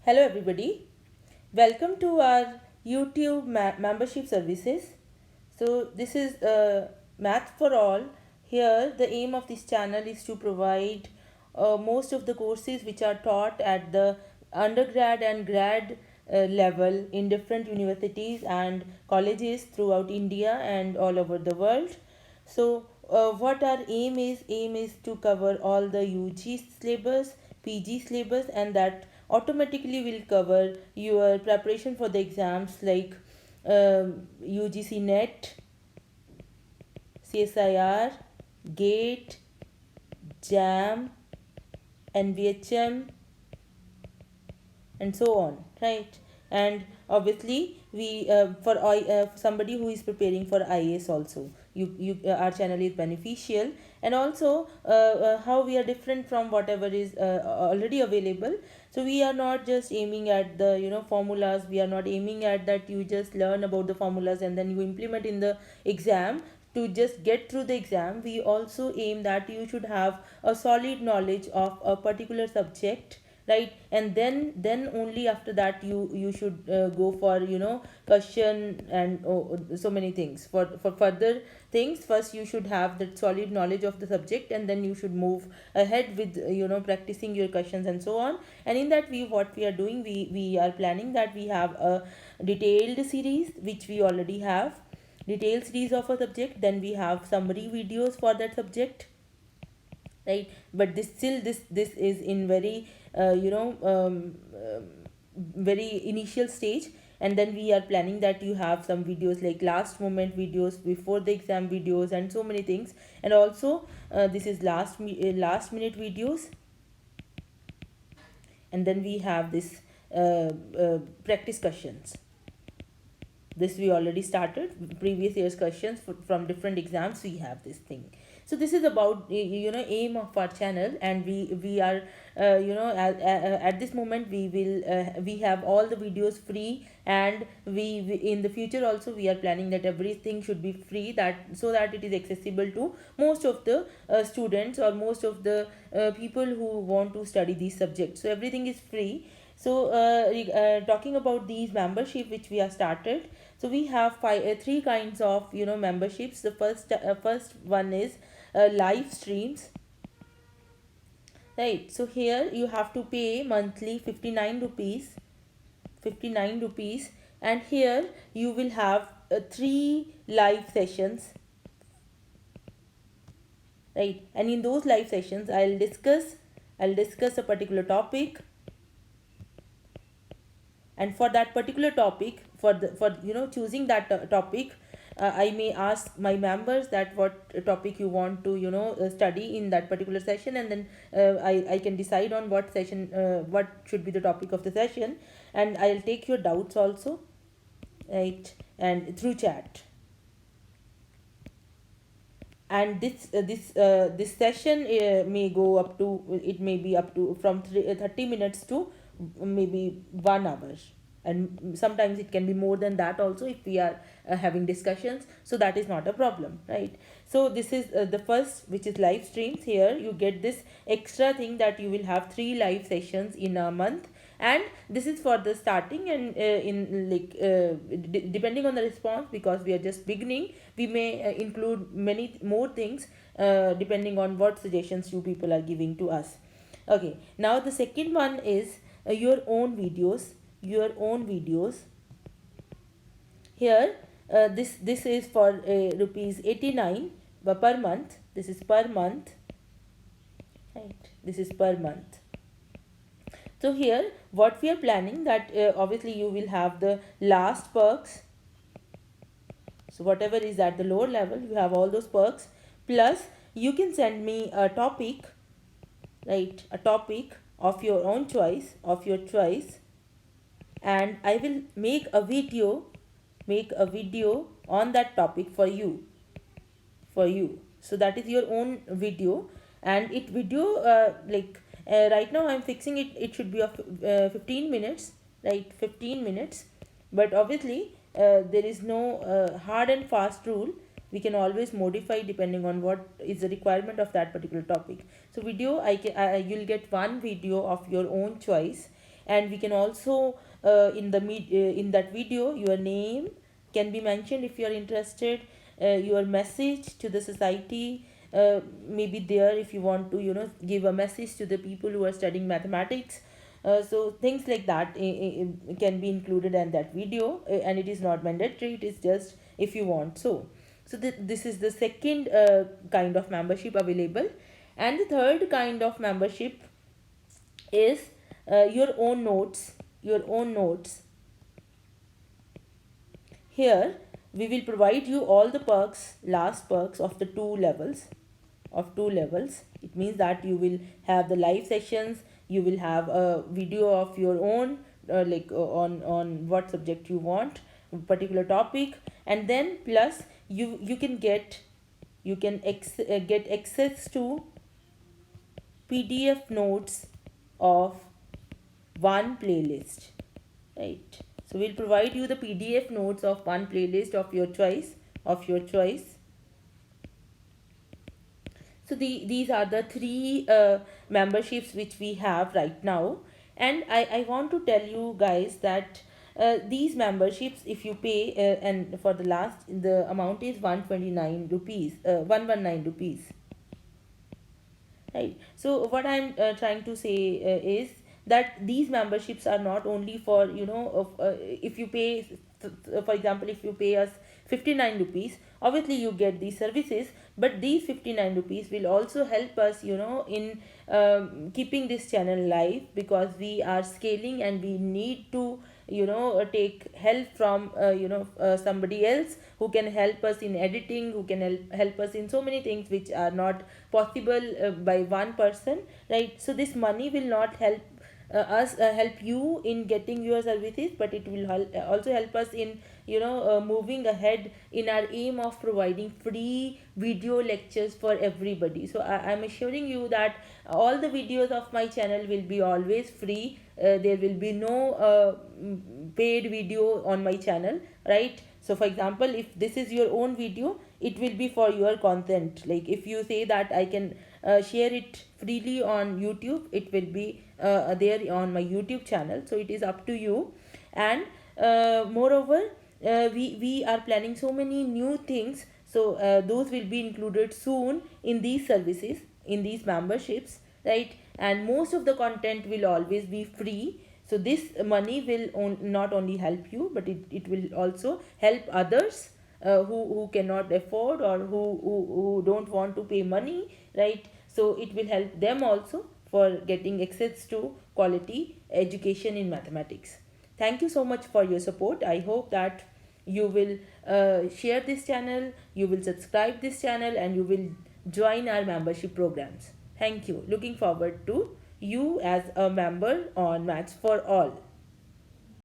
Hello, everybody. Welcome to our YouTube membership services. So, this is Math for All. Here, the aim of this channel is to provide most of the courses which are taught at the undergrad and grad level in different universities and colleges throughout India and all over the world. So, what our aim is to cover all the UG syllabus, PG syllabus, and that automatically will cover your preparation for the exams like UGC NET, CSIR, GATE, JAM, NVHM, and so on, right? And obviously we for somebody who is preparing for IAS also, our channel is beneficial. And also how we are different from whatever is already available. So we are not just aiming at the formulas. We are not aiming at that you just learn about the formulas and then you implement in the exam to just get through the exam. We also aim that you should have a solid knowledge of a particular subject, right? And then only after that you should go for question and so many things. For further things, first you should have that solid knowledge of the subject, and then you should move ahead with practicing your questions and so on. And in that, what we are doing, we are planning that we have a detailed series which we already have, detailed series of a subject. Then we have summary videos for that subject, right? But this is in very very initial stage. And then we are planning that you have some videos like last moment videos, before the exam videos, and so many things. And also this is last minute videos. And then we have this practice questions. This we already started, previous year's questions from different exams. We have this thing. So this is about aim of our channel. And we are at this moment we have all the videos free. And we in the future also we are planning that everything should be free, that so that it is accessible to most of the students, or most of the people who want to study these subjects. So everything is free. So talking about these membership which we have started, so we have three kinds of memberships. The first one is live streams, right? So here you have to pay monthly 59 rupees, 59 rupees. And here you will have three live sessions, right? And in those live sessions I'll discuss a particular topic. And for that particular topic, for choosing that topic, I may ask my members that what topic you want to study in that particular session. And then I can decide on what should be the topic of the session. And I'll take your doubts also, right? And through chat. And this session may go up to, it may be up to from 30 minutes to maybe 1 hour. And sometimes it can be more than that also if we are having discussions. So that is not a problem, right? So this is the first, which is live streams. Here you get this extra thing that you will have three live sessions in a month. And this is for the starting. And in like depending on the response, because we are just beginning, we may include many more things depending on what suggestions you people are giving to us. Okay, now the second one is your own videos, your own videos. Here this is for rupees 89 per month. This is per month, right? This is per month. So here what we are planning, that obviously you will have the last perks. So whatever is at the lower level, you have all those perks. Plus you can send me a topic, right? A topic of your own choice, and I will make a video on that topic for you. So that is your own video. And it video right now I'm fixing it should be of 15 minutes, right? 15 minutes. But obviously there is no hard and fast rule. We can always modify depending on what is the requirement of that particular topic. So video, you'll get one video of your own choice. And we can also in that video, your name can be mentioned if you are interested, your message to the society may be there if you want to, give a message to the people who are studying mathematics. So things like that can be included in that video, and it is not mandatory, it is just if you want. This is the second kind of membership available. And the third kind of membership is your own notes. Here we will provide you all the perks, last perks of the two levels. It means that you will have the live sessions, you will have a video of your own, on what subject you want, particular topic. And then plus you can get access to PDF notes of one playlist, right? So we'll provide you the PDF notes of one playlist of your choice. So these are the three memberships which we have right now. And I want to tell you guys that these memberships, if you pay, and for the last, the amount is 129 rupees, 119 rupees, right? So what I'm trying to say is that these memberships are not only for, if you pay, for example, if you pay us 59 rupees, obviously you get these services. But these 59 rupees will also help us, in keeping this channel live, because we are scaling and we need to, take help from, somebody else who can help us in editing, who can help us in so many things which are not possible by one person, right? So this money will not help you in getting your services, but it will also help us in, moving ahead in our aim of providing free video lectures for everybody. So I'm assuring you that all the videos of my channel will be always free. There will be no paid video on my channel, right? So for example, if this is your own video, it will be for your content. Like if you say that I can share it freely on YouTube, it will be there on my YouTube channel. So it is up to you. And moreover, we are planning so many new things. So those will be included soon in these services, in these memberships, right? And most of the content will always be free. So this money will not only help you, but it will also help others who cannot afford, or who don't want to pay money, right? So it will help them also for getting access to quality education in mathematics. Thank you so much for your support. I hope that you will share this channel, you will subscribe this channel, and you will join our membership programs. Thank you. Looking forward to you as a member on Maths for All.